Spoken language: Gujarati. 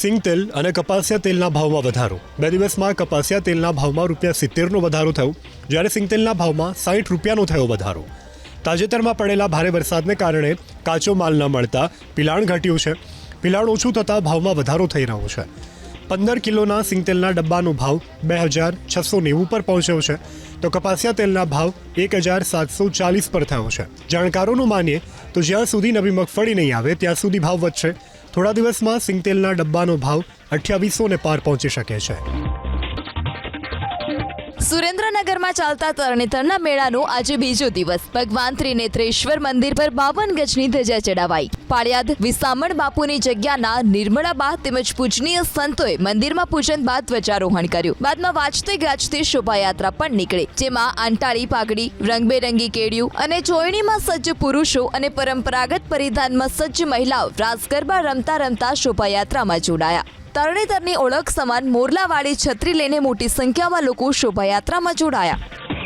સિંગ તેલ અને કપાસિયા તેલના ભાવમાં વધારો। 2 દિવસમાં કપાસિયા તેલના ભાવમાં ₹70નો વધારો થયો, જ્યારે સિંગ તેલના ભાવમાં ₹60નો થયો વધારો। તાજેતરમાં પડેલા ભારે વરસાદને કારણે કાચો માલ ન મળતા પિલાણ ઘટ્યું છે। પિલાણ ઓછું થતાં ભાવમાં વધારો થઈ રહ્યો છે। 15 કિલોના સિંગ તેલના ડબ્બાનો ભાવ 2690 પર પહોંચ્યો છે, તો કપાસિયા તેલના ભાવ 1740 પર થયો છે। જાણકારોનું માનીએ તો જ્યાં સુધી નવી મગફળી નહીં આવે ત્યાં સુધી ભાવ વધશે। થોડા દિવસમાં સિંગ તેલના ડબ્બાનો ભાવ 2800 પાર પહોંચી શકે છે। સુરેન્દ્રનગરમાં ચાલતા તરણેતરના મેળાનો આજે બીજો દિવસ। ભગવાન ત્રિનેત્રેશ્વર મંદિર પર 52 ગજની ધજા ચડાવાઈ। પાળિયાદ વિસામણ બાપુની જગ્યાના નિર્મળાબા તેમજ પૂજનીય સંતોએ મંદિરમાં પૂજન બાદ ધ્વજારોહણ કર્યું। બાદમાં વાજતે ગાજતે શોભાયાત્રા પણ નીકળી, જેમાં આંટાળી પાઘડી, રંગબેરંગી કેડિયું અને ચોયણીમાં સજ્જ પુરુષો અને પરંપરાગત પરિધાનમાં સજ્જ મહિલાઓ રાસ ગરબા રમતા રમતા શોભાયાત્રામાં જોડાયા। તરણેતરની ઓળખ સમાન મોરલાવાળી છત્રી લઈને મોટી સંખ્યામાં લોકો શોભાયાત્રામાં જોડાયા।